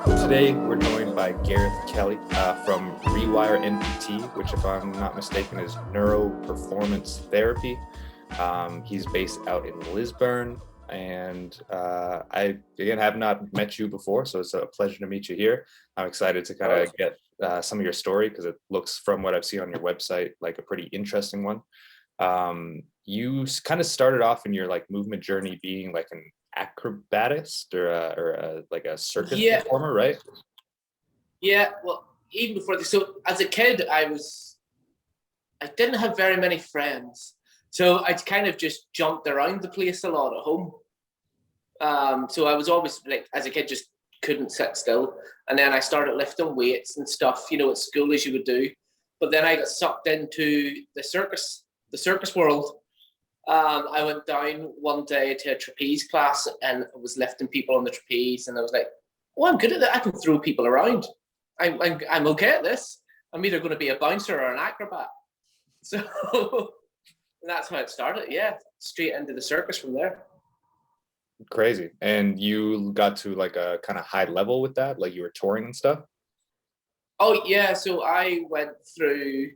Today, we're joined by Gareth Kelly from Rewire NPT, which, if I'm not mistaken, is Neuro Performance Therapy. He's based out in Lisburn, and I, again, have not met you before, so it's a pleasure to meet you here. I'm excited to kind of get some of your story, because it looks, from what I've seen on your website, like a pretty interesting one. You kind of started off in your movement journey being like an acrobatist or like a circus performer, right? Yeah, well, even before this, so as a kid, I didn't have very many friends, so I kind of just jumped around the place a lot at home. So I was always, like, as a kid, just couldn't sit still, and then I started lifting weights and stuff, at school, as you would do. But then I got sucked into the circus world. I went down one day to a trapeze class, and I was lifting people on the trapeze, and I was like, "Oh, I'm good at that. I can throw people around. I'm okay at this. I'm either going to be a bouncer or an acrobat." So that's how it started. Yeah, straight into the circus from there. Crazy. And you got to like a kind of high level with that, like you were touring and stuff? Oh yeah, so I went through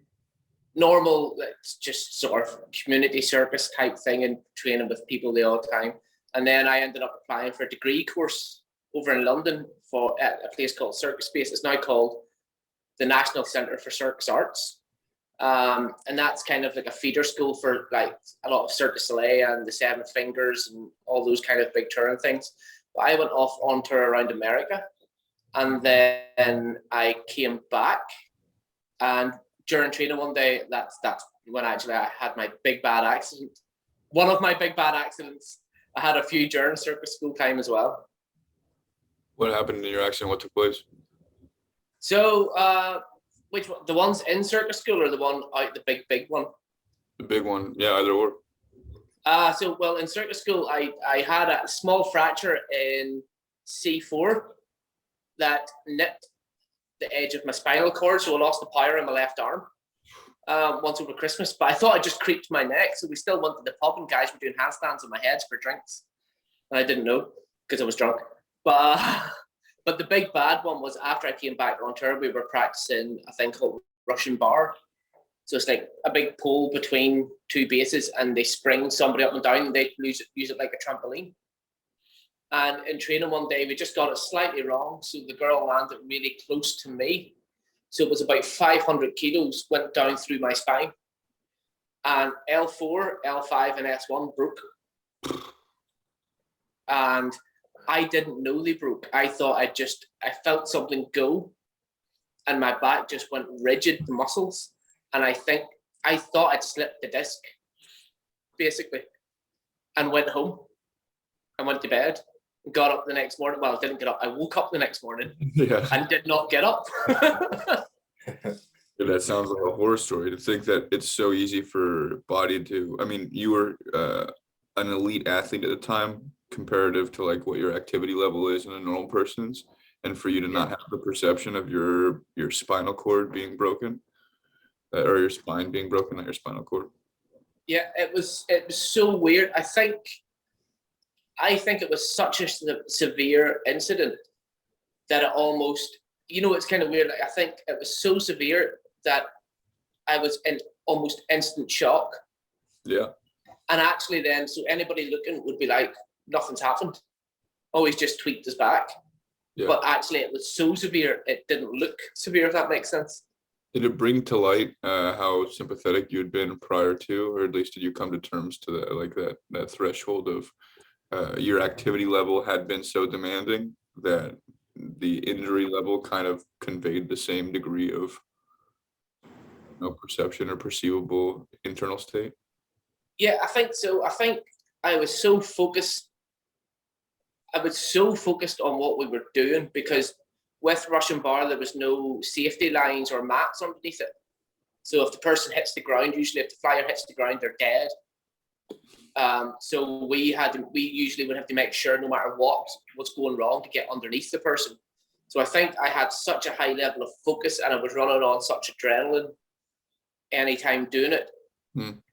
normal, like, just sort of community circus type thing and training with people the odd time. And then I ended up applying for a degree course over in London at a place called Circus. It's now called the National Centre for Circus Arts. And that's kind of like a feeder school for like a lot of Circus Soleil and the Seven Fingers and all those kind of big touring things. But I went off on tour around America, and then I came back, and during training one day, that's when actually I had my big bad accident. One of my big bad accidents. I had a few during circus school time as well. What happened in your accident? What took place? So, which one? The ones in circus school, or the one out, the big one? The big one, yeah, either or. Well, in circus school, I had a small fracture in C4 that nipped the edge of my spinal cord, so I lost the power in my left arm once over Christmas. But I thought I just creaked my neck, so we still went to the pub, and guys were doing handstands on my heads for drinks, and I didn't know because I was drunk. But the big bad one was after I came back on tour. We were practicing a thing called Russian bar. So it's like a big pole between two bases, and they spring somebody up and down, and they use it like a trampoline. And in training one day, we just got it slightly wrong. So the girl landed really close to me. So it was about 500 kilos went down through my spine. And L4, L5, and S1 broke. And I didn't know they broke. I thought I felt something go, and my back just went rigid, the muscles. And I thought I'd slipped the disc, basically, and went home and went to bed. Got up the next morning. Well, I didn't get up. I woke up the next morning and did not get up. Yeah, that sounds like a horror story. To think that it's so easy for body to, I mean, you were an elite athlete at the time comparative to like what your activity level is in a normal person's, and for you to not have the perception of your spinal cord being broken, or your spine being broken, not your spinal cord. Yeah, it was so weird. I think it was such a severe incident that it almost, it's kind of weird. Like, I think it was so severe that I was in almost instant shock. Yeah. And actually then, so anybody looking would be like, nothing's happened. Oh, he's just tweaked his back. Yeah. But actually it was so severe, it didn't look severe, if that makes sense. Did it bring to light how sympathetic you had been prior to, or at least did you come to terms to that threshold of your activity level had been so demanding that the injury level kind of conveyed the same degree of perception or perceivable internal state? Yeah, I think so. I think I was so focused on what we were doing, because with Russian bar, there was no safety lines or mats underneath it. So if the person hits the ground, usually if the flyer hits the ground, they're dead. So we usually would have to make sure no matter what was going wrong to get underneath the person. So I think I had such a high level of focus, and I was running on such adrenaline anytime doing it.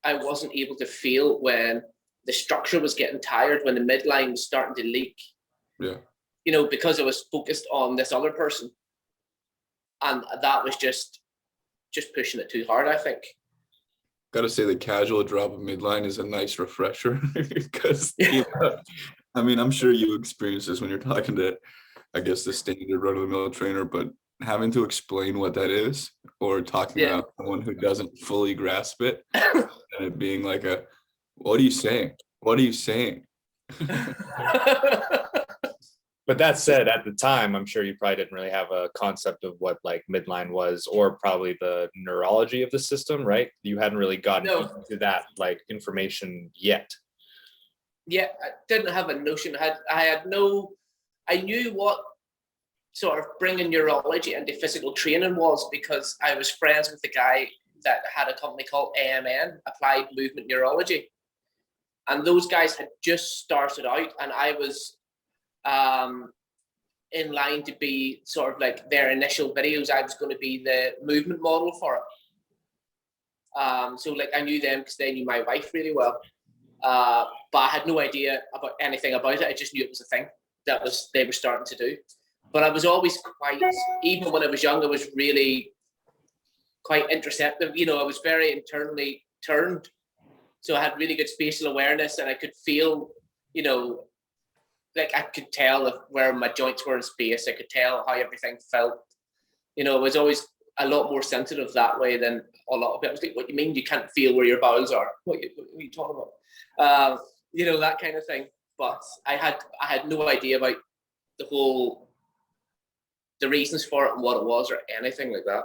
I wasn't able to feel when the structure was getting tired, when the midline was starting to leak. Yeah. because I was focused on this other person, and that was just pushing it too hard, I think. Gotta say the casual drop of midline is a nice refresher because I mean, I'm sure you experience this when you're talking to, I guess, the standard run-of-the-mill trainer, but having to explain what that is, or talking about someone who doesn't fully grasp it, and it being like what are you saying? What are you saying? But that said, at the time, I'm sure you probably didn't really have a concept of what like midline was, or probably the neurology of the system, right? You hadn't really gotten into that like information yet. Yeah, I didn't have a notion. I knew what sort of bringing neurology into physical training was, because I was friends with the guy that had a company called AMN, Applied Movement Neurology. And those guys had just started out, and I was in line to be sort of like their initial videos. I was going to be the movement model for it. So like I knew them because they knew my wife really well. But I had no idea about anything about it. I just knew it was a thing they were starting to do. But I was always even when I was young, I was really quite interceptive. I was very internally turned. So I had really good spatial awareness, and I could feel, like I could tell where my joints were in space. I could tell how everything felt. I was always a lot more sensitive that way than a lot of people. I was like, what do you mean you can't feel where your bowels are? What are you talking about? That kind of thing. But I had no idea about the reasons for it and what it was or anything like that.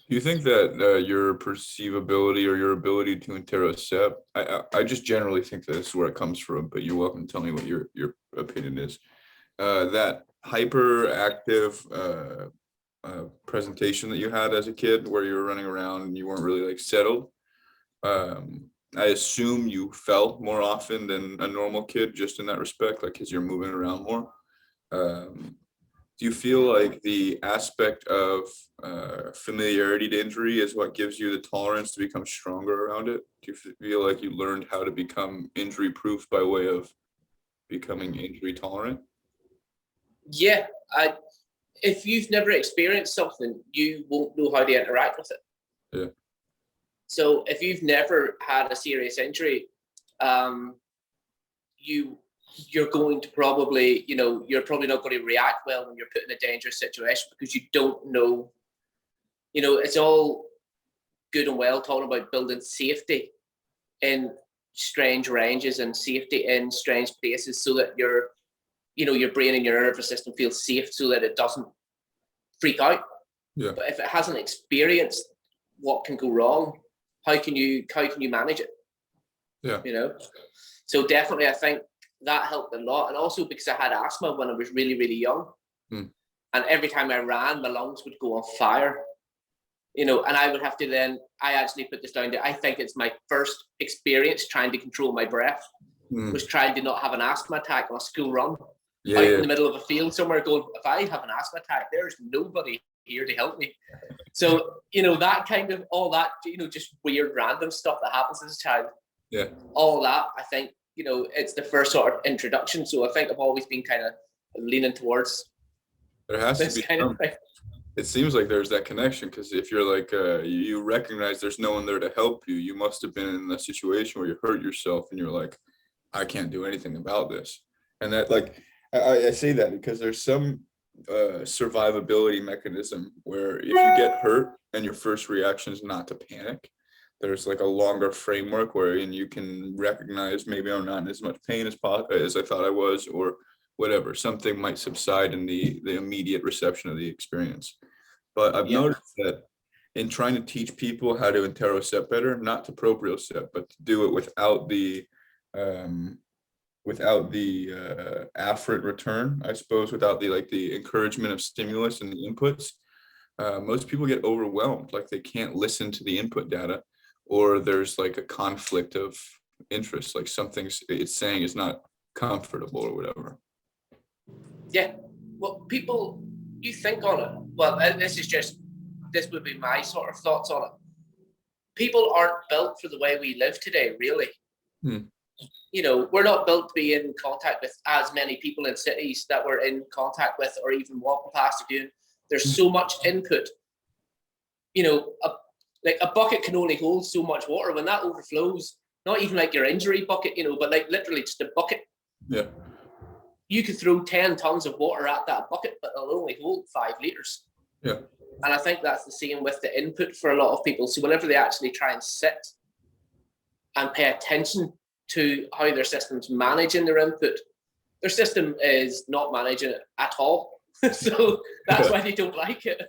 Do you think that your perceivability or your ability to interocept, I just generally think that this is where it comes from, but you're welcome to tell me what your opinion is. That hyperactive presentation that you had as a kid, where you were running around and you weren't really like settled. I assume you fell more often than a normal kid, just in that respect, like because you're moving around more. Do you feel like the aspect of familiarity to injury is what gives you the tolerance to become stronger around it? Do you feel like you learned how to become injury proof by way of becoming injury tolerant? Yeah, if you've never experienced something, you won't know how to interact with it. Yeah. So if you've never had a serious injury, you're going to probably, you're probably not going to react well when you're put in a dangerous situation, because you don't know, it's all good and well talking about building safety in strange ranges and safety in strange places, so that your brain and your nervous system feels safe, so that it doesn't freak out. Yeah. But if it hasn't experienced what can go wrong, how can you manage it? Yeah. So definitely, I think that helped a lot. And also because I had asthma when I was really, really young. And every time I ran, my lungs would go on fire, and I would have to I actually put this down to, I think it's my first experience trying to control my breath, was trying to not have an asthma attack on a school run. In the middle of a field somewhere, going, if I have an asthma attack, there's nobody here to help me. So, that kind of, all that, just weird random stuff that happens as a child. Yeah. All that, I think, it's the first sort of introduction. So I think I've always been kind of leaning towards there has this to be kind of thing. It seems like there's that connection, because if you're like, you recognize there's no one there to help you, you must have been in a situation where you hurt yourself and you're like, I can't do anything about this. And that, like, I say that because there's some survivability mechanism where if you get hurt and your first reaction is not to panic, there's like a longer framework wherein you can recognize, maybe I'm not in as much pain as I thought I was, or whatever, something might subside in the immediate reception of the experience. But I've noticed that in trying to teach people how to interocept better, not to propriocept, but to do it without the afferent return, I suppose, without the encouragement of stimulus and the inputs, most people get overwhelmed, like they can't listen to the input data, or there's like a conflict of interest, like something it's saying is not comfortable or whatever. Yeah, well, people, you think on it. Well, this would be my sort of thoughts on it. People aren't built for the way we live today, really. we're not built to be in contact with as many people in cities that we're in contact with, or even walking past or doing. There's so much input. A bucket can only hold so much water. When that overflows, not even like your injury bucket, but like literally just a bucket. Yeah. You could throw 10 tons of water at that bucket, but it'll only hold 5 liters. Yeah. And I think that's the same with the input for a lot of people. So whenever they actually try and sit and pay attention to how their system's managing their input, their system is not managing it at all. So that's why they don't like it.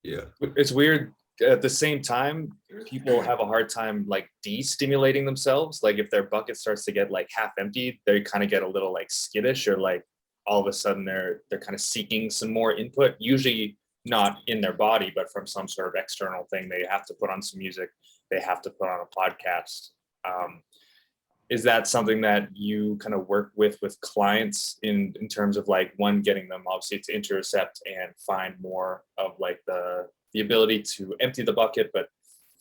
Yeah. It's weird. At the same time, people have a hard time like de-stimulating themselves. Like if their bucket starts to get like half empty, they kind of get a little like skittish, or like all of a sudden they're kind of seeking some more input, usually not in their body, but from some sort of external thing. They have to put on some music, they have to put on a podcast. Is that something that you kind of work with clients in terms of like, one, getting them obviously to interocept and find more of like the ability to empty the bucket but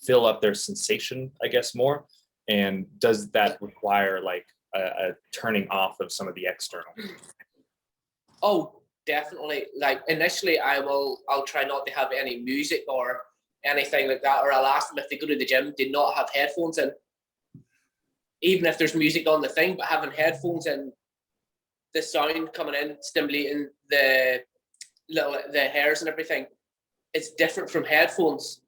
fill up their sensation, I guess, more? And does that require like a turning off of some of the external? Oh, definitely. Like initially I'll try not to have any music or anything like that, or I'll ask them if they go to the gym, do not have headphones in. Even if there's music on the thing, but having headphones in, the sound coming in, stimulating the hairs and everything, it's different from headphones,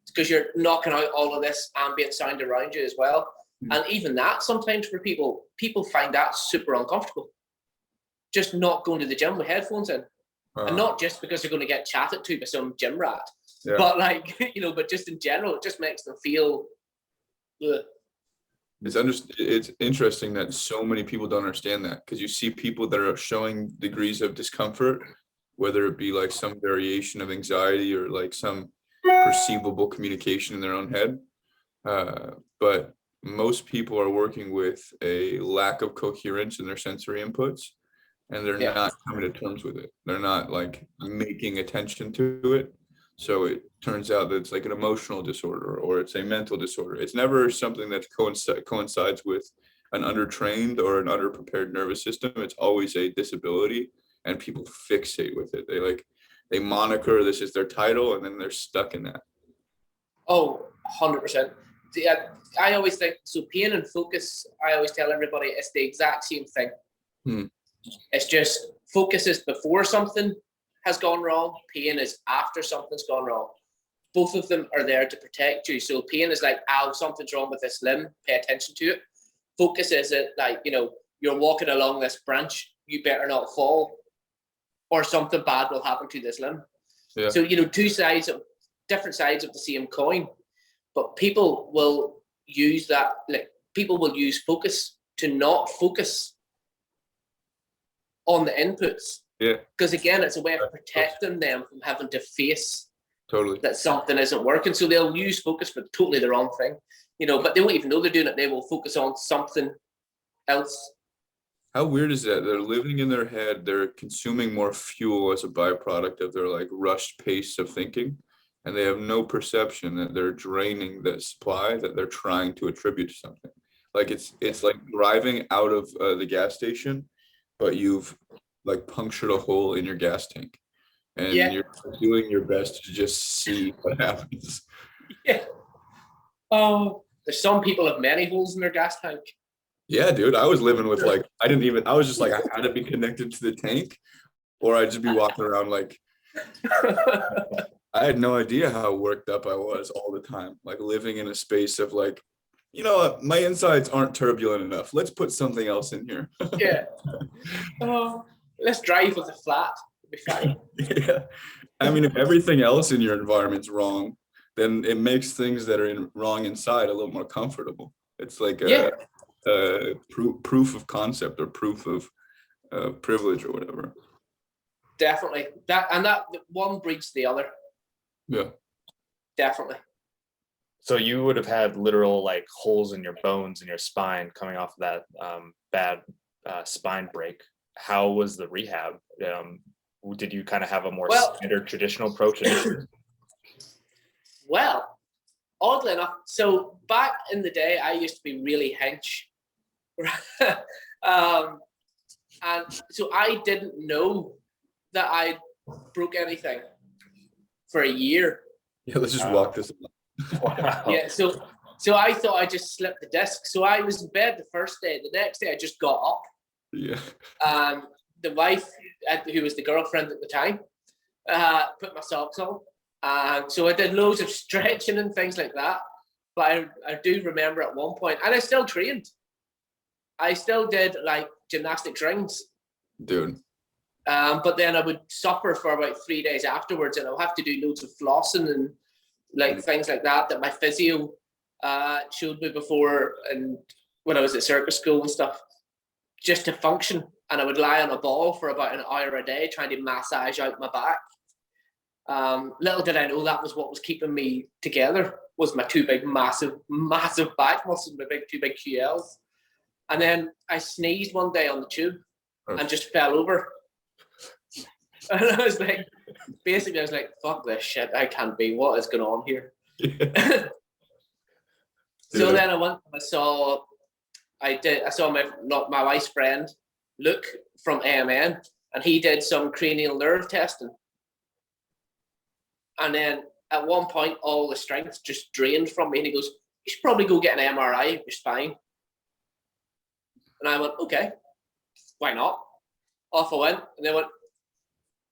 because you're knocking out all of this ambient sound around you as well. And even that, sometimes for people find that super uncomfortable. Just not going to the gym with headphones in. And not just because they're going to get chatted to by some gym rat, but like, but just in general, it just makes them feel. Ugh. It's interesting that so many people don't understand that, because you see people that are showing degrees of discomfort, whether it be like some variation of anxiety or like some perceivable communication in their own head. But most people are working with a lack of coherence in their sensory inputs, and they're not coming to terms with it. They're not like making attention to it. So it turns out that it's like an emotional disorder, or it's a mental disorder. It's never something that coincides with an undertrained or an underprepared nervous system. It's always a disability, and people fixate with it. They moniker, this is their title, and then they're stuck in that. Oh, 100%. I always think, so pain and focus, I always tell everybody it's the exact same thing. It's just focus is before something has gone wrong, pain is after something's gone wrong. Both of them are there to protect you. So pain is like, ow, something's wrong with this limb, pay attention to it. Focus is it like, you're walking along this branch, you better not fall, or something bad will happen to this limb. Yeah. So, different sides of the same coin, but people will use that, like people will use focus to not focus on the inputs. Yeah. Because again, it's a way of protecting them from having to face that something isn't working. So they'll use focus for totally the wrong thing, but they won't even know they're doing it. They will focus on something else. How weird is that? They're living in their head. They're consuming more fuel as a byproduct of their like rushed pace of thinking. And they have no perception that they're draining the supply that they're trying to attribute to something. Like it's like driving out of the gas station, but you've like punctured a hole in your gas tank, and you're doing your best to just see what happens. Yeah. Oh, there's some people have many holes in their gas tank. Yeah, dude. I was living with like, I was just like, I had to be connected to the tank, or I'd just be walking around like, I had no idea how worked up I was all the time, like living in a space of like, my insides aren't turbulent enough. Let's put something else in here. Yeah. Oh, let's drive with a flat. It'll be fine. Yeah. I mean, if everything else in your environment's wrong, then it makes things that are wrong inside a little more comfortable. It's like a proof of concept, or proof of privilege, or whatever. Definitely. That one breeds the other. Yeah. Definitely. So you would have had literal like holes in your bones in your spine coming off of that bad spine break. How was the rehab? Did you kind of have a more standard traditional approach? Well, oddly enough, so back in the day, I used to be really hench. And so I didn't know that I broke anything for a year. Yeah, let's just walk this. Wow. Yeah, so I thought I just slipped the disc. So I was in bed the first day. The next day I just got up. Yeah. The wife, who was the girlfriend at the time, put my socks on. So I did loads of stretching and things like that. But I do remember at one point, and I still trained. I still did like gymnastics rings. Dude. But then I would suffer for about 3 days afterwards, and I'll have to do loads of flossing and like things like that my physio showed me before, and when I was at circus school and stuff, just to function. And I would lie on a ball for about an hour a day trying to massage out my back. Little did I know that was what was keeping me together, was my two big massive back muscles, my two big QLs. And then I sneezed one day on the tube and just fell over. And I was like, basically, I was like, fuck this shit. I can't be. What is going on here? Yeah. So then I went, I saw my wife's friend, Luke from AMN, and he did some cranial nerve testing. And then at one point, all the strength just drained from me. And he goes, you should probably go get an MRI of your spine. And I went, okay, why not? Off I went, and they went,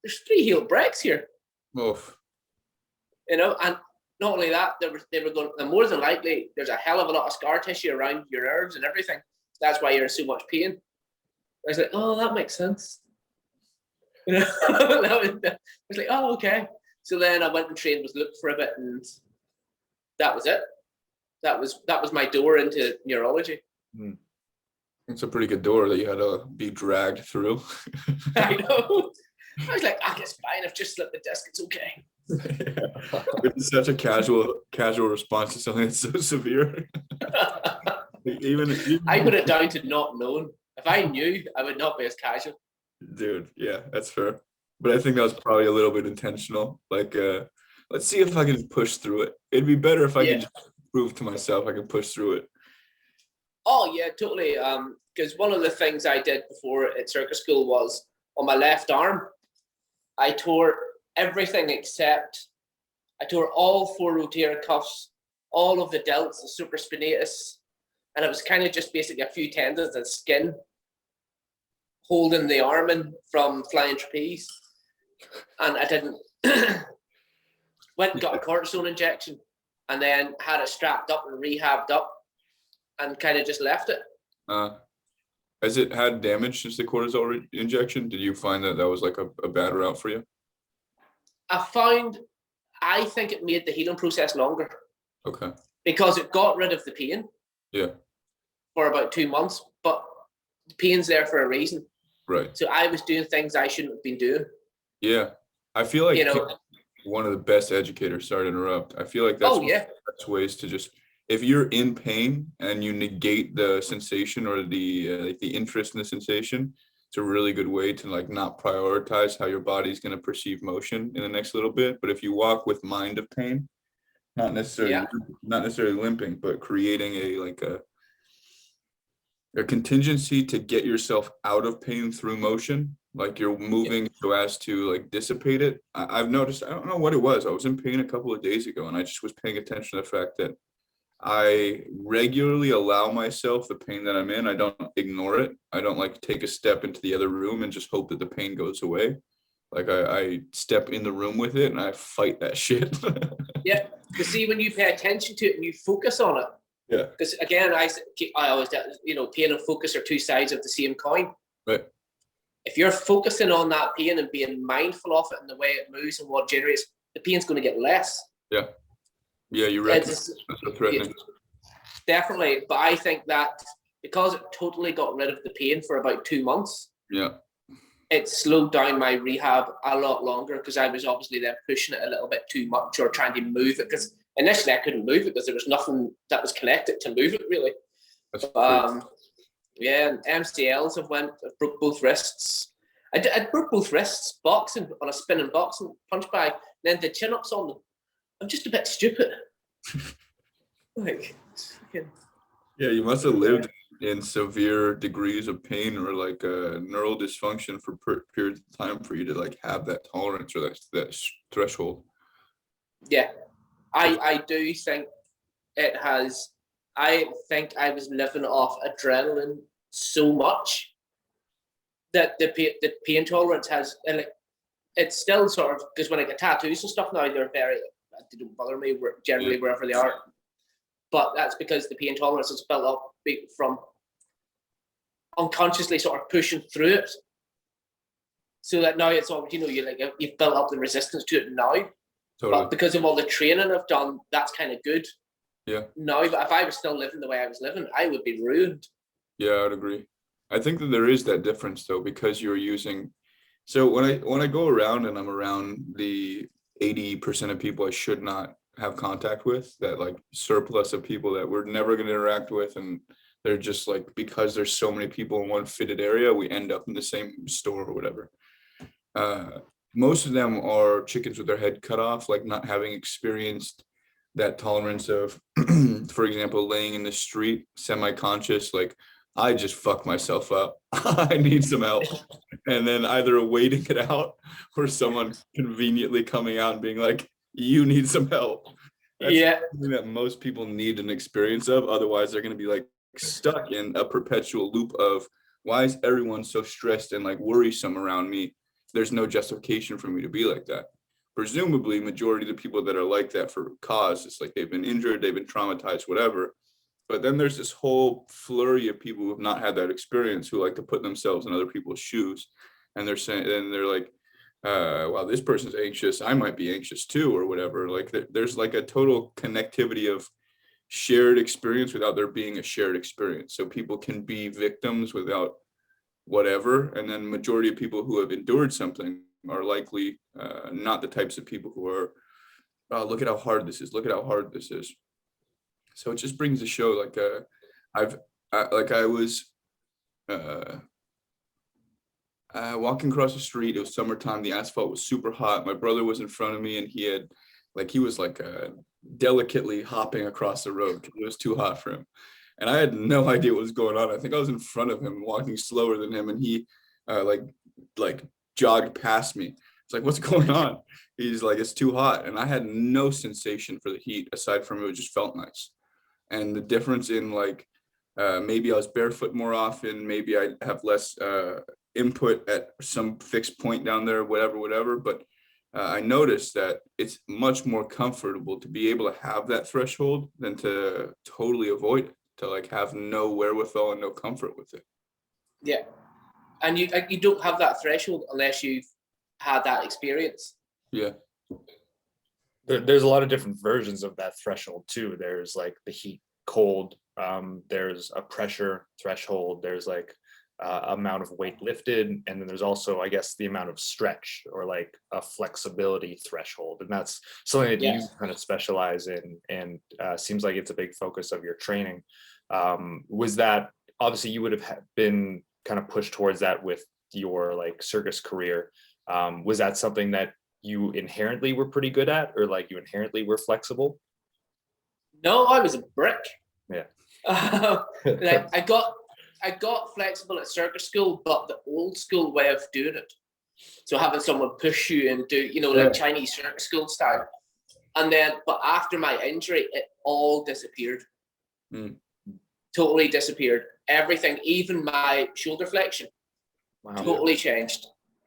there's 3 healed breaks here. Oof. You know, and not only that, they were going, and more than likely, there's a hell of a lot of scar tissue around your nerves and everything. That's why you're in so much pain. I was like, oh, that makes sense. You know, I was like, oh, okay. So then I went and trained with Luke for a bit, and that was it. That was my door into neurology. It's a pretty good door that you had to be dragged through. I know. I was like, it's fine. I've just slipped the disc. It's okay. Yeah. It's such a casual response to something that's so severe. even I put it down to not knowing. If I knew, I would not be as casual. Dude, yeah, that's fair. But I think that was probably a little bit intentional. Like, let's see if I can push through it. It'd be better if I could just prove to myself I can push through it. Oh yeah, totally. Because one of the things I did before at circus school was on my left arm, I tore everything except I tore all 4 rotator cuffs, all of the delts, the supraspinatus, and it was kind of just basically a few tendons and skin holding the arm in from flying trapeze. And I didn't went and got a cortisone injection and then had it strapped up and rehabbed up and kind of just left it. Has it had damage since the cortisol injection? Did you find that was like a bad route for you? I think it made the healing process longer. Okay. Because it got rid of the pain. Yeah. For about 2 months, but the pain's there for a reason. Right. So I was doing things I shouldn't have been doing. Yeah. I feel like, you know, one of the best educators, sorry to interrupt. I feel like that's one of the best ways to just, if you're in pain and you negate the sensation or the interest in the sensation, it's a really good way to like not prioritize how your body's going to perceive motion in the next little bit. But if you walk with mind of pain, not necessarily limping, but creating a contingency to get yourself out of pain through motion, like you're moving so as to like dissipate it. I've noticed, I don't know what it was. I was in pain a couple of days ago and I just was paying attention to the fact that I regularly allow myself the pain that I'm in. I don't ignore it. I don't like take a step into the other room and just hope that the pain goes away. Like I step in the room with it and I fight that shit. Yeah, because see, when you pay attention to it and you focus on it. Yeah. Because again, I always, pain and focus are 2 sides of the same coin. Right. If you're focusing on that pain and being mindful of it and the way it moves and what generates, the pain's going to get less. Yeah. Yeah, you're right. That's threatening. Definitely. But I think that because it totally got rid of the pain for about 2 months, it slowed down my rehab a lot longer because I was obviously then pushing it a little bit too much or trying to move it because initially I couldn't move it because there was nothing that was connected to move it really. And MCLs I've broke both wrists. I broke both wrists boxing on a spinning boxing punch bag, and then did chin-ups on them. I'm just a bit stupid. Like, it's fucking- Yeah, you must have lived in severe degrees of pain or like neural dysfunction for periods of time for you to like have that tolerance or that threshold. yeah, I do think it has. I think I was living off adrenaline so much that the pain tolerance has, and it's still sort of, because when I get tattoos and stuff now, they're very, they don't bother me generally wherever they are. But that's because the pain tolerance is built up from unconsciously sort of pushing through it. So that now it's all, you've built up the resistance to it now. Totally. But because of all the training I've done, that's kind of good. Yeah. Now, but if I was still living the way I was living, I would be ruined. Yeah, I'd agree. I think that there is that difference though, because you're using, so when I go around and I'm around the 80% of people I should not have contact with, that like surplus of people that we're never going to interact with, and they're just like, because there's so many people in one fitted area, we end up in the same store or whatever. Most of them are chickens with their head cut off, like not having experienced that tolerance of, for example, laying in the street, semi-conscious, like I just fucked myself up. I need some help. And then either waiting it out or someone conveniently coming out and being like, you need some help. That's something that most people need an experience of. Otherwise, they're going to be like stuck in a perpetual loop of, why is everyone so stressed and like worrisome around me? There's no justification for me to be like that. Presumably, majority of the people that are like that for cause, it's like they've been injured, they've been traumatized, whatever. But then there's this whole flurry of people who have not had that experience, who like to put themselves in other people's shoes. And they're saying, and they're like, wow, this person's anxious, I might be anxious too, or whatever. Like there's like a total connectivity of shared experience without there being a shared experience. So people can be victims without whatever. And then majority of people who have endured something are likely not the types of people who are, oh, look at how hard this is. Look at how hard this is. So it just brings to show like I was walking across the street. It was summertime. The asphalt was super hot. My brother was in front of me, and he was delicately hopping across the road because it was too hot for him. And I had no idea what was going on. I think I was in front of him, walking slower than him, and he like jogged past me. It's like, what's going on? He's like, it's too hot. And I had no sensation for the heat aside from it just felt nice. And the difference in like, maybe I was barefoot more often, maybe I have less input at some fixed point down there, whatever. But I noticed that it's much more comfortable to be able to have that threshold than to totally avoid it, to like have no wherewithal and no comfort with it. Yeah. And you don't have that threshold unless you've had that experience. Yeah. There's a lot of different versions of that threshold too. There's like the heat, cold, there's a pressure threshold, there's like amount of weight lifted, and then there's also, I guess, the amount of stretch or like a flexibility threshold, and that's something that you kind of specialize in, and seems like it's a big focus of your training. Was that, obviously you would have been kind of pushed towards that with your like circus career, was that something that you inherently were pretty good at, or like you inherently were flexible? No, I was a brick. Yeah. Like I got flexible at circus school, but the old school way of doing it. So having someone push you and do, like Chinese circus school style. And then, but after my injury, it all disappeared. Totally disappeared. Everything, even my shoulder flexion, totally changed.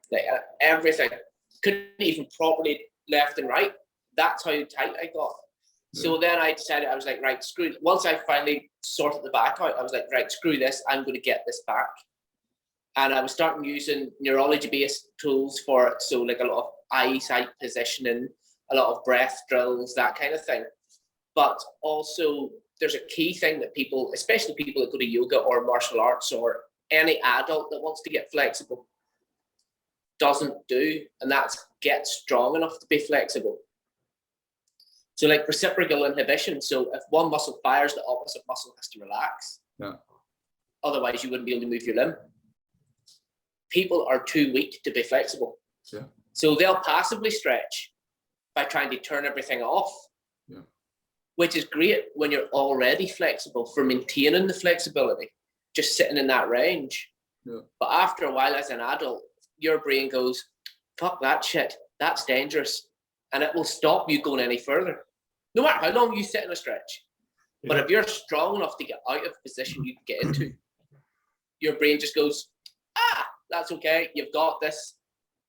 Like everything. Couldn't even properly left and right. That's how tight I got. So then I decided, I was like, right, screw it. Once I finally sorted the back out, I was like, right, screw this. I'm going to get this back. And I was starting using neurology-based tools for it. So like a lot of eyesight positioning, a lot of breath drills, that kind of thing. But also there's a key thing that people, especially people that go to yoga or martial arts or any adult that wants to get flexible, doesn't do, and that's get strong enough to be flexible. So like reciprocal inhibition. So if one muscle fires, the opposite muscle has to relax. Yeah. Otherwise you wouldn't be able to move your limb. People are too weak to be flexible. Yeah. So they'll passively stretch by trying to turn everything off. Yeah. which is great when you're already flexible for maintaining the flexibility, just sitting in that range. Yeah. But after a while, as an adult, your brain goes, fuck that shit, that's dangerous. And it will stop you going any further, no matter how long you sit in a stretch. Yeah. But if you're strong enough to get out of the position you get into, your brain just goes, that's okay, you've got this.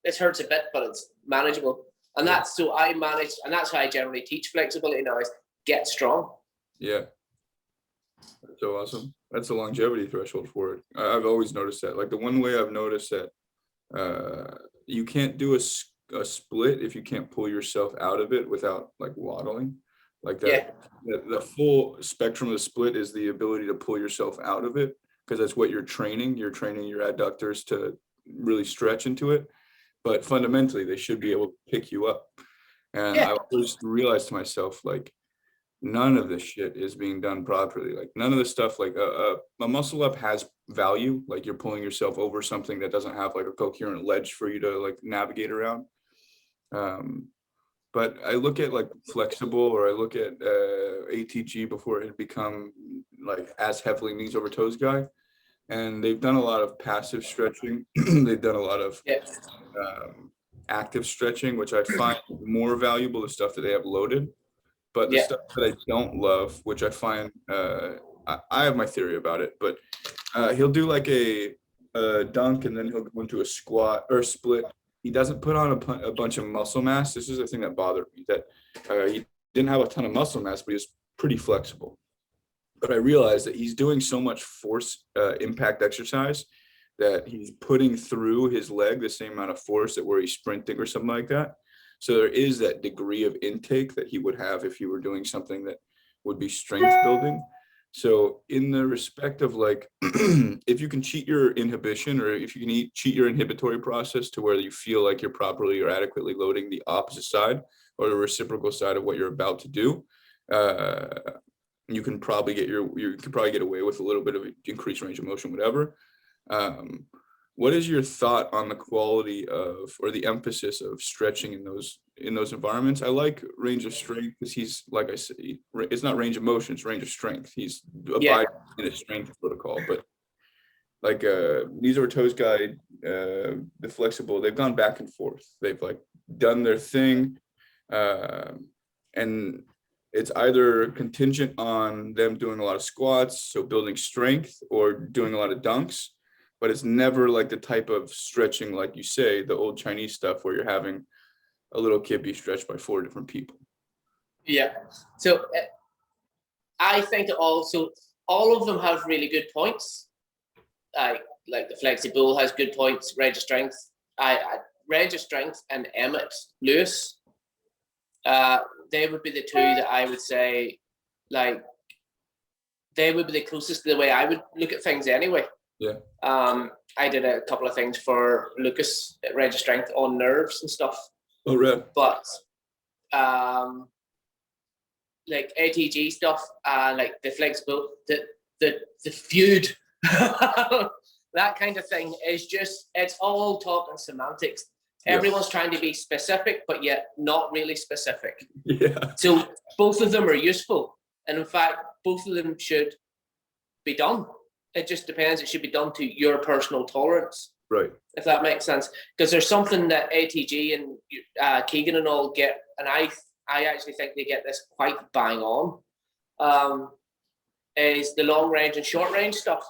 This hurts a bit, but it's manageable. And that's so I manage, and that's how I generally teach flexibility now, is get strong. Yeah. That's so awesome. That's the longevity threshold for it. I've always noticed that. Like the one way I've noticed that you can't do a split if you can't pull yourself out of it without like waddling. Like that, the full spectrum of the split is the ability to pull yourself out of it, because that's what you're training. You're training your adductors to really stretch into it. But fundamentally, they should be able to pick you up. And I always realized to myself, like, none of this shit is being done properly. Like none of the stuff, like a muscle up has value. Like you're pulling yourself over something that doesn't have like a coherent ledge for you to like navigate around. But I look at like flexible, or I look at ATG before it had become like as heavily knees over toes guy. And they've done a lot of passive stretching. They've done a lot of active stretching, which I find more valuable, the stuff that they have loaded. But the stuff that I don't love, which I find, I have my theory about it, but he'll do like a dunk and then he'll go into a squat or split. He doesn't put on a bunch of muscle mass. This is the thing that bothered me, that he didn't have a ton of muscle mass, but he was pretty flexible. But I realized that he's doing so much force impact exercise that he's putting through his leg the same amount of force that where he's sprinting or something like that. So there is that degree of intake that he would have if you were doing something that would be strength building. So in the respect of like, if you can cheat your inhibition, or if you can cheat your inhibitory process to where you feel like you're properly or adequately loading the opposite side or the reciprocal side of what you're about to do, you can probably get away with a little bit of increased range of motion, whatever. What is your thought on the quality of, or the emphasis of stretching in those environments? I like range of strength because he's, like I said, it's not range of motion, it's range of strength. He's abiding in a strength protocol, but like knees over toes guy, the flexible, they've gone back and forth. They've like done their thing, and it's either contingent on them doing a lot of squats, so building strength, or doing a lot of dunks. But it's never like the type of stretching, like you say, the old Chinese stuff where you're having a little kid be stretched by 4 different people. Yeah. So I think also all of them have really good points. Like the flexible has good points, range of strength. Range of strength and Emmett Lewis, they would be the two that I would say, like, they would be the closest to the way I would look at things anyway. Yeah. I did a couple of things for Lucas at Range of Strength on nerves and stuff. Oh, right. But like ATG stuff, like the flexible, the feud, that kind of thing is just, it's all talk and semantics. Yeah. Everyone's trying to be specific, but yet not really specific. Yeah. So both of them are useful. And in fact, both of them should be done. It just depends. It should be done to your personal tolerance. Right. If that makes sense. Because there's something that ATG and Keegan and all get, and I actually think they get this quite bang on, is the long range and short range stuff.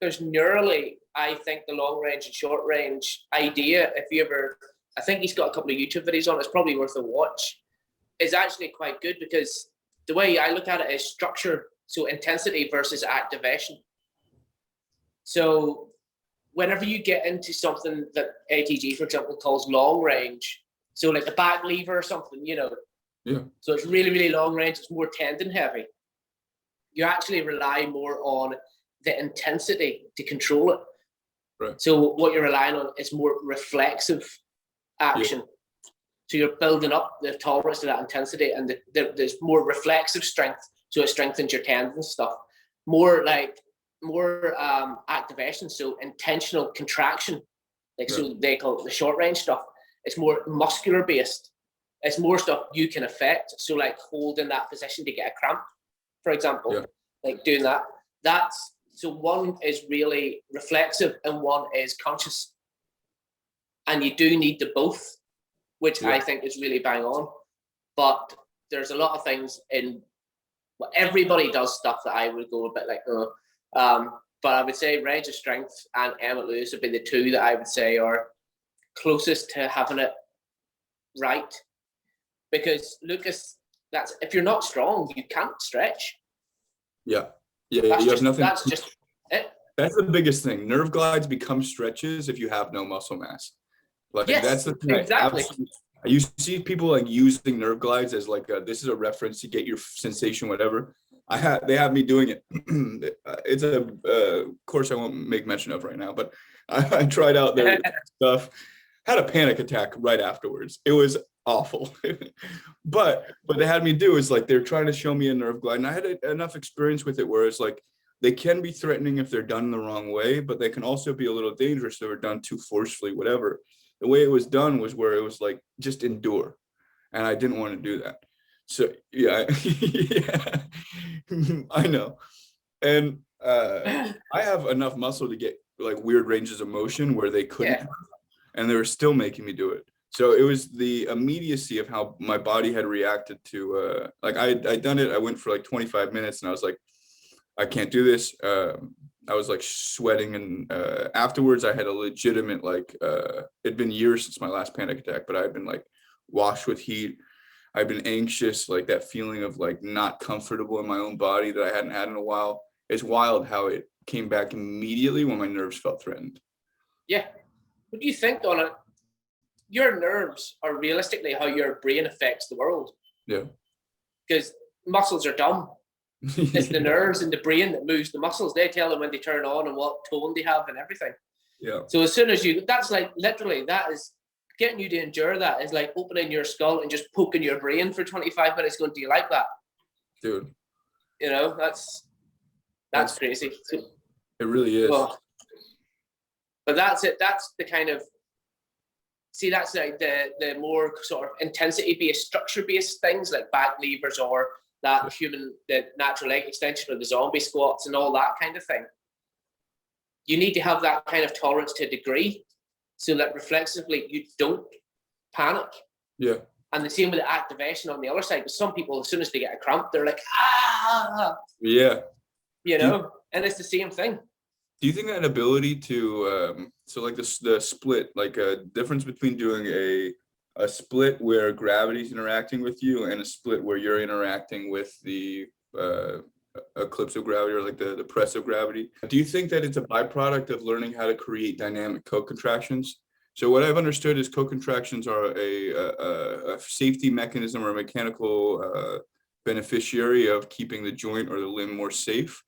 There's neurally, I think the long range and short range idea, if you ever, I think he's got a couple of YouTube videos on, it's probably worth a watch, is actually quite good, because the way I look at it is structure, so intensity versus activation. So whenever you get into something that ATG, for example, calls long range, so like the back lever or something, you know, yeah. So it's really, really long range, it's more tendon heavy. You actually rely more on the intensity to control it. Right. So what you're relying on is more reflexive action. Yeah. So you're building up the tolerance to that intensity, and there's more reflexive strength. So it strengthens your tendons and stuff. More activation, so intentional contraction. Like, right. So they call it the short range stuff. It's more muscular based. It's more stuff you can affect. So like holding that position to get a cramp, for example, like doing that. So one is really reflexive and one is conscious. And you do need the both, which I think is really bang on. But there's a lot of things well, everybody does stuff that I would go a bit like, but I would say range of strength and Emmett Lewis would be the two that I would say are closest to having it right. Because Lucas, if you're not strong, you can't stretch. Yeah. That's just it. That's the biggest thing. Nerve glides become stretches if you have no muscle mass. Like that's the thing. Exactly. You see people like using nerve glides as like this is a reference to get your sensation, whatever. They have me doing it. It's a course I won't make mention of right now, but I tried out their stuff. Had a panic attack right afterwards. It was awful. but they had me do is like they're trying to show me a nerve glide, and I had enough experience with it where it's like they can be threatening if they're done the wrong way, but they can also be a little dangerous if they're done too forcefully, whatever. The way it was done was where it was like just endure, and I didn't want to do that. So yeah, I know. And I have enough muscle to get like weird ranges of motion where they couldn't, and they were still making me do it. So it was the immediacy of how my body had reacted to like I'd done it. I went for like 25 minutes and I was like, I can't do this. I was like sweating, and afterwards I had a legitimate like it'd been years since my last panic attack, but I'd been like washed with heat. I've been anxious, like that feeling of like not comfortable in my own body that I hadn't had in a while. It's wild how it came back immediately when my nerves felt threatened. Yeah. What do you think, Donna? Your nerves are realistically how your brain affects the world. Yeah. Because muscles are dumb. It's the nerves in the brain that moves the muscles. They tell them when they turn on and what tone they have and everything. Yeah. So as soon as that's like literally, that is getting you to endure. That is like opening your skull and just poking your brain for 25 minutes going, do you like that? Dude. You know, that's crazy. It really is. Well, but that's it. That's the kind of, that's like the more sort of intensity-based, structure-based things like back levers or the natural leg extension or the zombie squats and all that kind of thing. You need to have that kind of tolerance to a degree so that reflexively you don't panic. Yeah. And the same with the activation on the other side. Because some people, as soon as they get a cramp, they're like, ah. Yeah. You know, and it's the same thing. Do you think that ability to, so like the split, like a difference between doing a split where gravity's interacting with you and a split where you're interacting with the eclipse of gravity or like the press of gravity. Do you think that it's a byproduct of learning how to create dynamic co-contractions? So what I've understood is co-contractions are a safety mechanism or a mechanical beneficiary of keeping the joint or the limb more safe.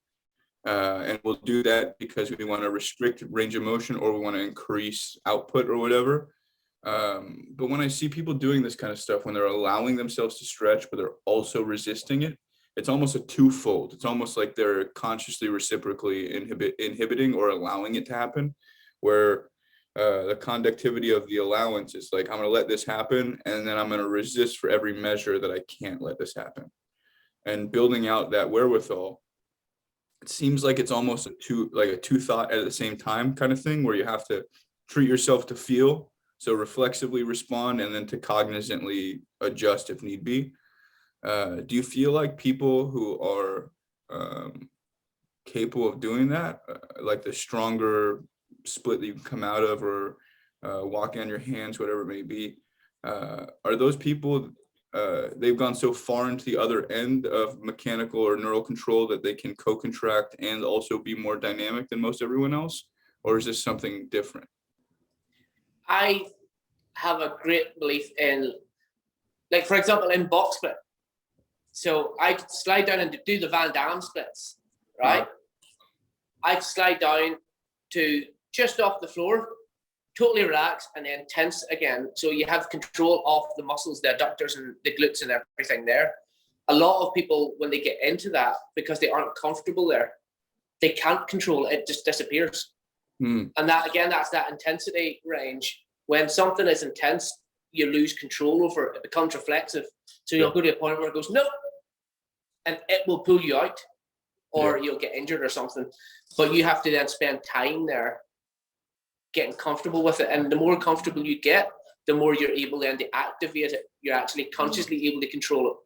And we'll do that because we want to restrict range of motion or we want to increase output or whatever. But when I see people doing this kind of stuff, when they're allowing themselves to stretch, but they're also resisting it, it's almost a twofold. It's almost like they're consciously reciprocally inhibiting or allowing it to happen, where the conductivity of the allowance is like, I'm going to let this happen, and then I'm going to resist for every measure that I can't let this happen. And building out that wherewithal, it seems like it's almost a two thought at the same time kind of thing, where you have to treat yourself to feel, so reflexively respond, and then to cognizantly adjust if need be. Do you feel like people who are capable of doing that, like the stronger split that you can come out of, or walking on your hands, whatever it may be, are those people, they've gone so far into the other end of mechanical or neural control that they can co-contract and also be more dynamic than most everyone else? Or is this something different? I have a great belief in, like, for example, in box split. So I could slide down and do the Van Damme splits, right? I could slide down to just off the floor, totally relax, and then tense again. So you have control of the muscles, the adductors and the glutes and everything there. A lot of people, when they get into that, because they aren't comfortable there, they can't control it, it just disappears. And that, again, that's that intensity range. When something is intense, you lose control over it. It becomes reflexive. So you'll go to a point where it goes, no, and it will pull you out, or you'll get injured or something. But you have to then spend time there getting comfortable with it. And the more comfortable you get, the more you're able then to activate it. You're actually consciously able to control it.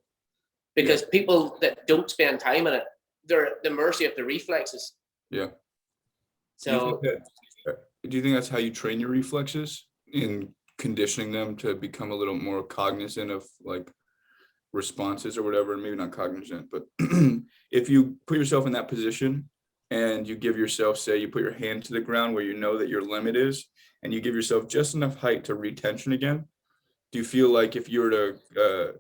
Because people that don't spend time in it, they're at the mercy of the reflexes. Yeah. So do you think that's how you train your reflexes, in conditioning them to become a little more cognizant of like responses or whatever? Maybe not cognizant, but if you put yourself in that position and you give yourself, say you put your hand to the ground where you know that your limit is, and you give yourself just enough height to retension again, do you feel like if you were to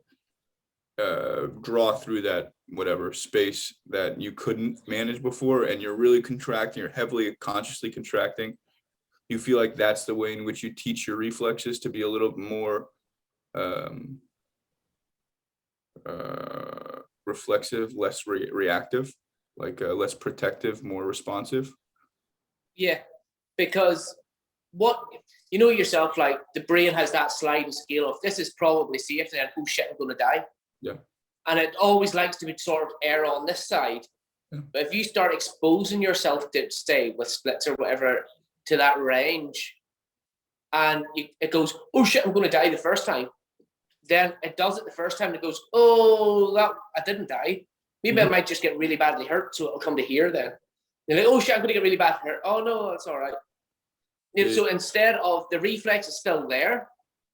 draw through that whatever space that you couldn't manage before, and you're really contracting, you're heavily consciously contracting, you feel like that's the way in which you teach your reflexes to be a little more reflexive, less reactive, like less protective, more responsive? yeah, because what you know yourself, like the brain has that sliding scale of this is probably safe, and then oh shit, I'm going to die. Yeah. And it always likes to be sort of err on this side. Yeah. But if you start exposing yourself to, stay with splits or whatever, to that range, and it goes, oh shit, I'm going to die the first time. Then it does it the first time. It goes, oh, that I didn't die. Maybe I might just get really badly hurt, so it'll come to here then. You're like, oh shit, I'm going to get really bad hurt. Oh no, that's all right. So instead of the reflex is still there,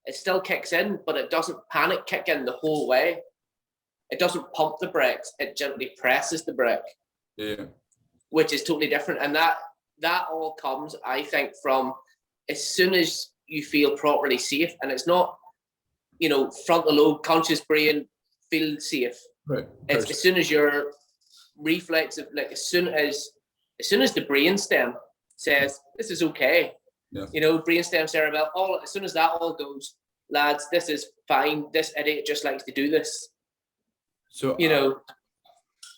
it still kicks in, but it doesn't panic kick in the whole way. It doesn't pump the brakes. It gently presses the brake. Yeah. Which is totally different. And that all comes, I think, from as soon as you feel properly safe, and it's not, frontal lobe, conscious brain feel safe. Right. It's as soon as your reflexive, like as soon as the brain stem says this is okay, brain stem, cerebellum, all as soon as that all goes, lads, this is fine. This idiot just likes to do this. So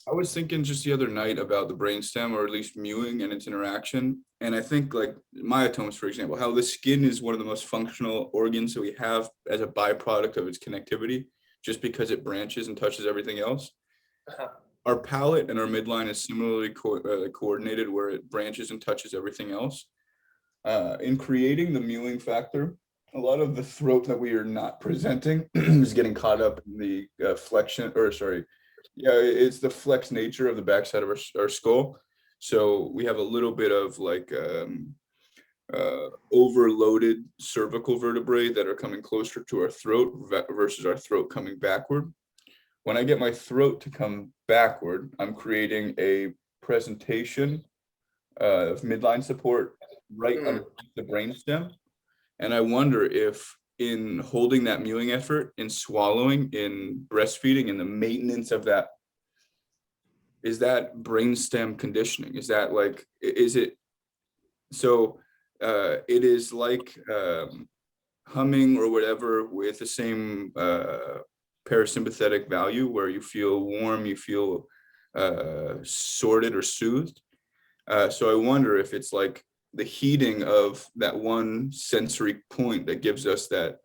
I was thinking just the other night about the brainstem, or at least mewing and its interaction. And I think like myotomes, for example, how the skin is one of the most functional organs that we have as a byproduct of its connectivity, just because it branches and touches everything else. Our palate and our midline is similarly coordinated, where it branches and touches everything else. In creating the mewing factor, a lot of the throat that we are not presenting is getting caught up in the flexion, or sorry, it's the flex nature of the backside of our skull. So we have a little bit of like overloaded cervical vertebrae that are coming closer to our throat versus our throat coming backward. When I get my throat to come backward, I'm creating a presentation of midline support right underneath the brainstem. And I wonder if in holding that mewing effort, in swallowing, in breastfeeding, in the maintenance of that, is that brainstem conditioning? Is that like, is it, so it is like humming or whatever with the same parasympathetic value, where you feel warm, you feel sorted or soothed. So I wonder if it's like the heating of that one sensory point that gives us that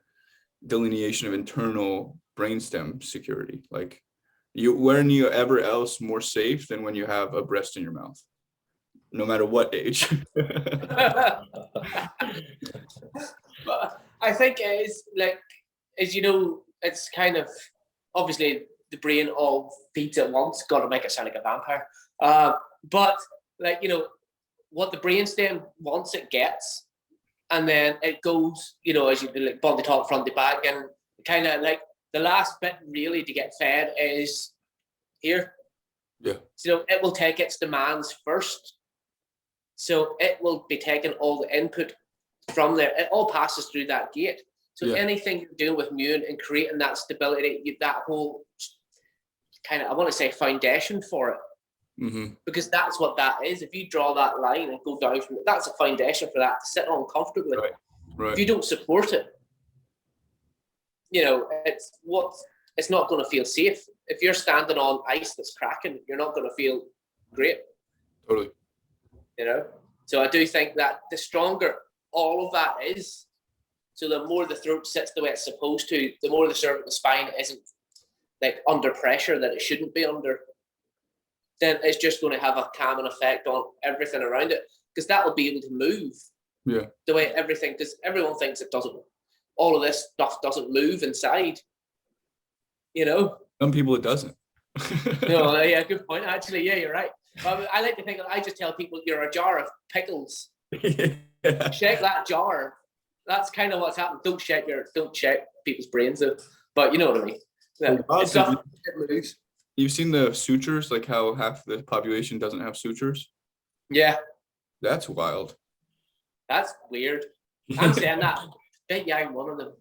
delineation of internal brainstem security. Like, when you ever else more safe than when you have a breast in your mouth, no matter what age? But I think it is like, it's kind of, obviously the brain all feeds at once. Got to make it sound like a vampire. But like, what the brainstem wants, it gets, and then it goes, as you do, like body top, front to back, and kind of like the last bit really to get fed is here. Yeah. So it will take its demands first. So it will be taking all the input from there. It all passes through that gate. So anything you're doing with mewing and creating that stability, that whole kind of, I want to say, foundation for it. Mm-hmm. Because that's what that is. If you draw that line and go down from it, that's a foundation for that to sit on comfortably. Right. If you don't support it, it's not going to feel safe. If you're standing on ice that's cracking, you're not going to feel great. Totally. So I do think that the stronger all of that is, So the more the throat sits the way it's supposed to, the more the cervical spine isn't like under pressure that it shouldn't be under, then it's just going to have a calming effect on everything around it, because that will be able to move the way everything, because everyone thinks it doesn't, all of this stuff doesn't move inside, you know. Some people it doesn't. No, yeah, good point. Actually, yeah, you're right. But I like to think, I just tell people you're a jar of pickles. Yeah. Shake that jar. That's kind of what's happened. Don't shake people's brains out. But you know what I mean. Yeah. It moves. You've seen the sutures, like how half the population doesn't have sutures? Yeah. That's wild. That's weird. I'm saying that. Bet you I'm one of them.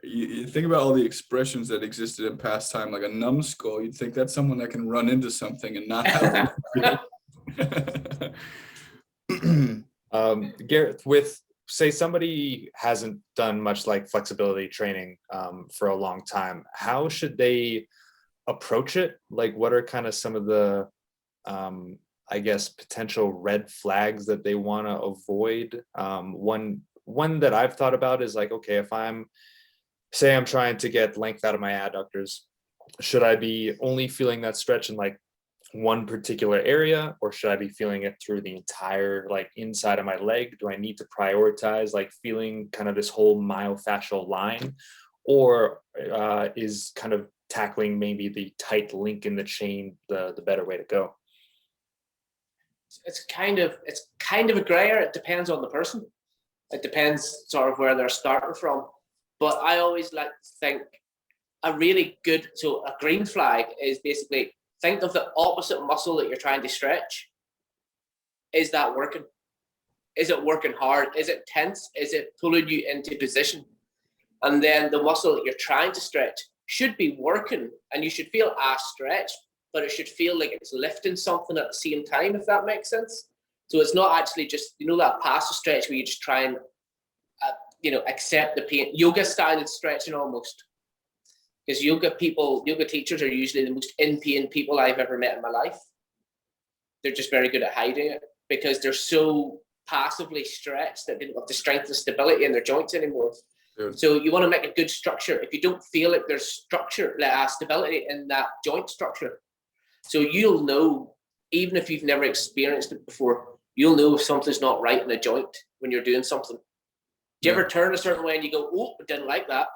You think about all the expressions that existed in past time, like a numbskull. You'd think that's someone that can run into something and not have Gareth, with say somebody hasn't done much like flexibility training for a long time, how should they approach it? Like, what are kind of some of the I guess potential red flags that they want to avoid? One that I've thought about is like, okay, if I'm trying to get length out of my adductors, should I be only feeling that stretch in like one particular area, or should I be feeling it through the entire like inside of my leg? Do I need to prioritize like feeling kind of this whole myofascial line, or is kind of tackling maybe the tight link in the chain the better way to go? It's kind of a gray area. It depends on the person. It depends sort of where they're starting from. But I always like to think a green flag is basically think of the opposite muscle that you're trying to stretch. Is that working? Is it working hard? Is it tense? Is it pulling you into position? And then the muscle that you're trying to stretch should be working, and you should feel stretched, but it should feel like it's lifting something at the same time, if that makes sense. So it's not actually just, that passive stretch where you just try and accept the pain. Yoga style stretching almost. Because yoga teachers are usually the most in pain people I've ever met in my life. They're just very good at hiding it because they're so passively stretched that they don't have the strength and stability in their joints anymore. Yeah. So you want to make a good structure. If you don't feel like there's structure, like stability in that joint structure, so you'll know, even if you've never experienced it before, you'll know if something's not right in a joint when you're doing something. Do you ever turn a certain way and you go, oh, I didn't like that?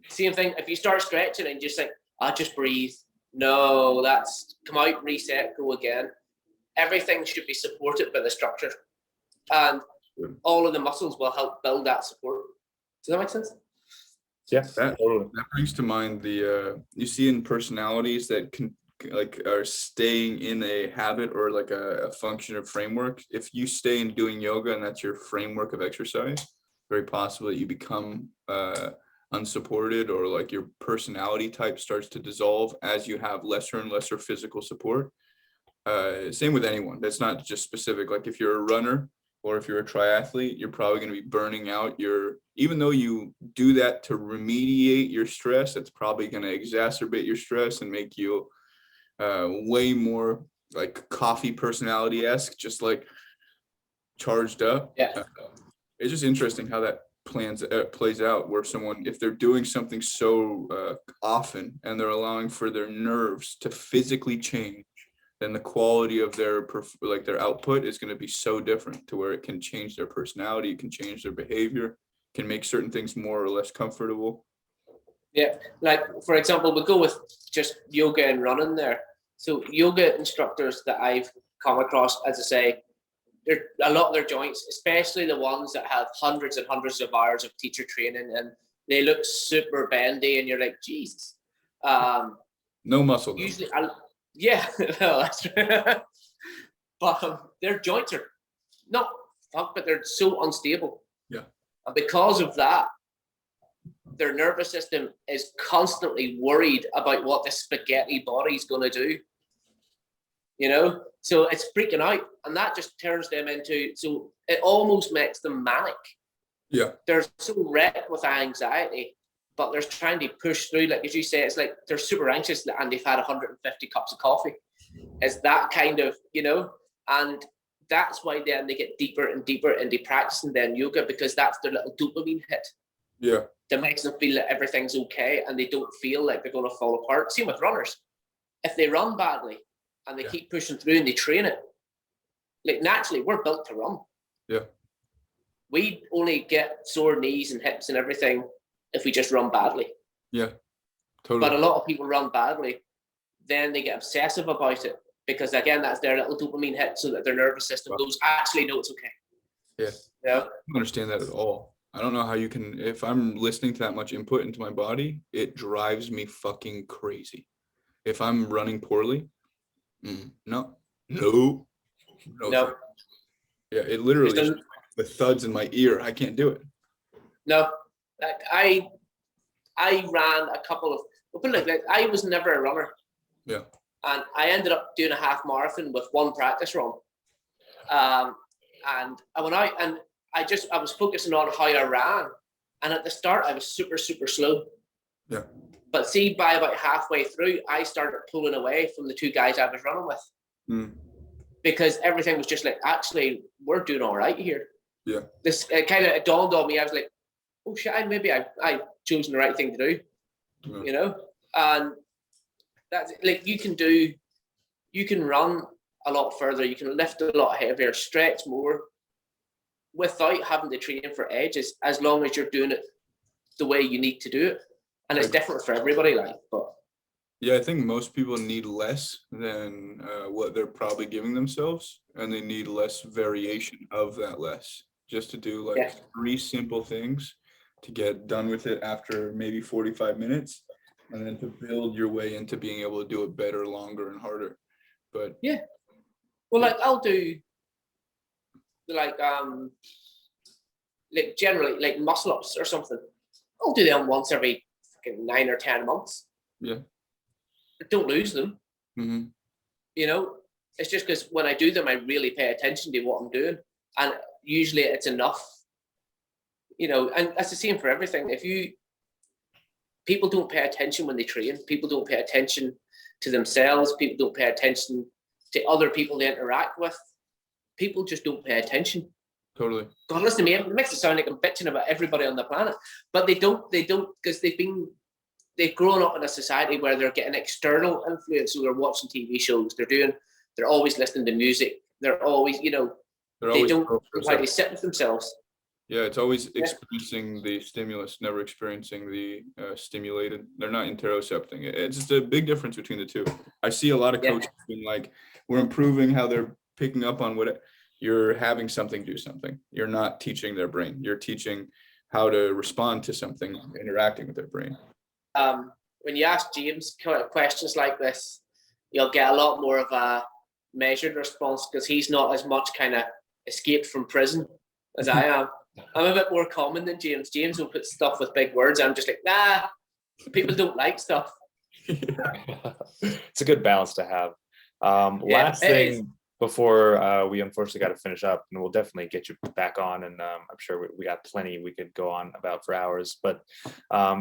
Same thing, if you start stretching and just like, just breathe. No, that's come out, reset, go again. Everything should be supported by the structure. And all of the muscles will help build that support. Does that make sense? Yeah, that brings to mind the you see in personalities that can are staying in a habit or like a function or framework. If you stay in doing yoga and that's your framework of exercise, very possible that you become unsupported, or like your personality type starts to dissolve as you have lesser and lesser physical support. Same with anyone. That's not just specific. Like if you're a runner or if you're a triathlete, you're probably going to be burning out even though you do that to remediate your stress, it's probably going to exacerbate your stress and make you way more like coffee personality-esque, just like charged up. Yeah. It's just interesting how that plays out, where someone, if they're doing something so often and they're allowing for their nerves to physically change, then the quality of their output is going to be so different, to where it can change their personality, it can change their behavior, can make certain things more or less comfortable. Yeah, like for example, we go with just yoga and running there. So yoga instructors that I've come across, as I say, a lot of their joints, especially the ones that have hundreds and hundreds of hours of teacher training, and they look super bendy, and you're like, Jesus. No muscle. Usually, yeah, no, that's right. But their joints are not fucked, but they're so unstable. Yeah. And because of that, their nervous system is constantly worried about what the spaghetti body's going to do. So it's freaking out, and that just turns them into, so it almost makes them manic. Yeah. They're so wrecked with anxiety, but they're trying to push through. Like as you say, it's like they're super anxious and they've had 150 cups of coffee. It's that kind of, and that's why then they get deeper and deeper into practicing then yoga, because that's their little dopamine hit. Yeah. That makes them feel that everything's okay and they don't feel like they're going to fall apart. Same with runners. If they run badly and they keep pushing through and they train it, like naturally, we're built to run. Yeah. We only get sore knees and hips and everything if we just run badly. Yeah. Totally. But a lot of people run badly, then they get obsessive about it because, again, that's their little dopamine hit so that their nervous system goes, actually, no, it's okay. Yeah. Yeah. I don't understand that at all. I don't know how you can, if I'm listening to that much input into my body, it drives me fucking crazy. If I'm running poorly, no. Yeah, it literally, the thuds in my ear, I can't do it. No, like I ran a couple of, like I was never a runner. Yeah. And I ended up doing a half marathon with one practice run. And I went out and I was focusing on how I ran. And at the start, I was super, super slow. Yeah. But see, by about halfway through, I started pulling away from the two guys I was running with. Because everything was just like, actually, we're doing all right here. Yeah. This it dawned on me. I was like, oh shit, maybe I chosen the right thing to do. Yeah. You know? And that's like you can run a lot further, you can lift a lot heavier, stretch more without having to train for edges, as long as you're doing it the way you need to do it. And it's different for everybody, like, but yeah, I think most people need less than what they're probably giving themselves, and they need less variation of that less, just to do like 3 simple things to get done with it after maybe 45 minutes, and then to build your way into being able to do it better, longer, and harder. But like I'll do like generally like muscle ups or something. I'll do them once every fucking 9 or 10 months. Yeah. Don't lose them. Mm-hmm. You know, it's just because when I do them, I really pay attention to what I'm doing, and usually it's enough. You know, and that's the same for everything. People don't pay attention when they train. People don't pay attention to themselves. People don't pay attention to other people they interact with. People just don't pay attention. Totally. God, listen to me. It makes it sound like I'm bitching about everybody on the planet, but they don't because they've grown up in a society where they're getting external influence. So they're watching TV shows. They're always listening to music. They're always, they don't quite sit with themselves. Yeah, it's always experiencing the stimulus, never experiencing the stimulated. They're not interocepting. It's just a big difference between the two. I see a lot of coaches being like, we're improving how they're picking up on what you're having something do something. You're not teaching their brain. You're teaching how to respond to something, interacting with their brain. When you ask James questions like this, you'll get a lot more of a measured response because he's not as much kind of escaped from prison as I am. I'm a bit more common than James. James will put stuff with big words. I'm just like, nah, people don't like stuff. It's a good balance to have. Last thing before we unfortunately got to finish up, and we'll definitely get you back on, and I'm sure we got plenty we could go on about for hours, but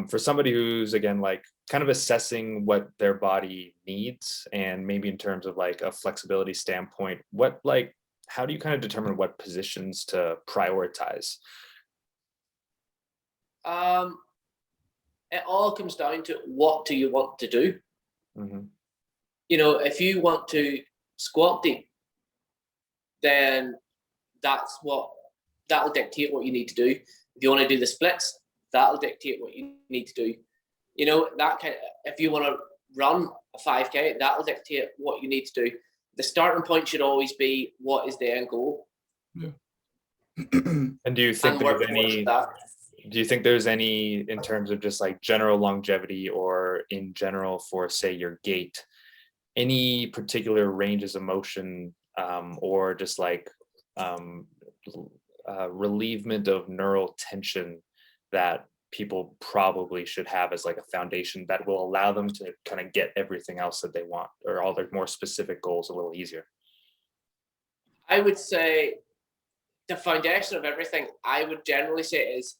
for somebody who's, again, like kind of assessing what their body needs, and maybe in terms of like a flexibility standpoint, how do you kind of determine what positions to prioritize? It all comes down to what do you want to do. Mm-hmm. If you want to squat deep, then that'll dictate what you need to do. If you want to do the splits, that'll dictate what you need to do. If you want to run a 5K, that'll dictate what you need to do. The starting point should always be what is the end goal. Yeah. And do you think there's any in terms of just like general longevity, or in general for, say, your gait, any particular ranges of motion, or just like relievement of neural tension that people probably should have as like a foundation that will allow them to kind of get everything else that they want, or all their more specific goals, a little easier? I would say the foundation of everything, I would generally say, is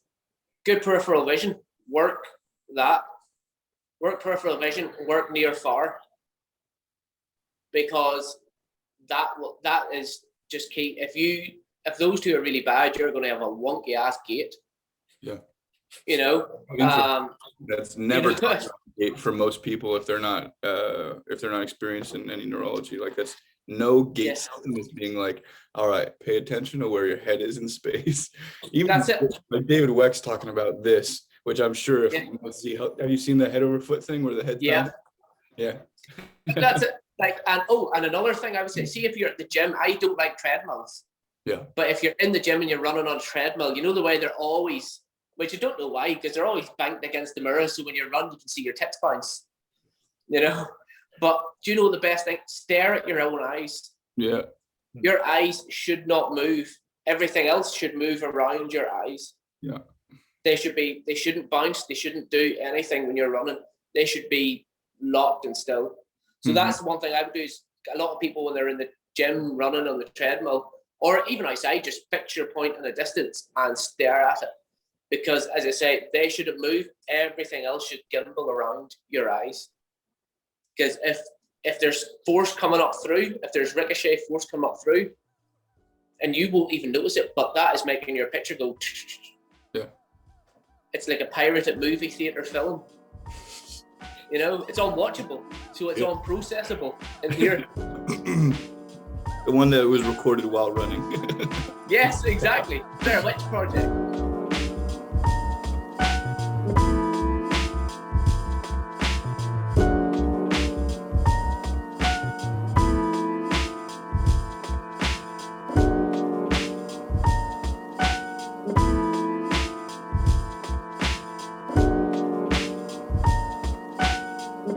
good peripheral vision. Work peripheral vision, work near far, because that is just keep, if those two are really bad, you're going to have a wonky ass gait. Yeah. You know, that's never you know, for most people if they're not experienced in any neurology. Like that's no gait Yes. system is being like, all right, pay attention to where your head is in space. Even That's it. like David Weck's talking about this, which I'm sure if Yeah. you want to see, have you seen the head over foot thing where the head's Yeah. down? Yeah. That's it. Like, and another thing I would say, see if you're at the gym, I don't like treadmills. Yeah. But if you're in the gym and you're running on a treadmill, you know the way they're always, which you don't know why, because they're always banked against the mirror, so when you run, you can see your tits bounce. You know? But do you know the best thing? Stare at your own eyes. Yeah. Your eyes should not move. Everything else should move around your eyes. Yeah. They shouldn't bounce. They shouldn't do anything when you're running. They should be locked and still. So that's one thing I would do is a lot of people when they're in the gym running on the treadmill or even outside, just picture a point in the distance and stare at it. Because as I say, they shouldn't move. Everything else should gimbal around your eyes. Because if there's force coming up through, if there's ricochet force coming up through, and you won't even notice it, but that is making your picture go. Yeah. It's like a pirated movie theater film. You know, it's unwatchable, so it's unprocessable in here. The one that was recorded while running. Yes, exactly. Blair Witch Project.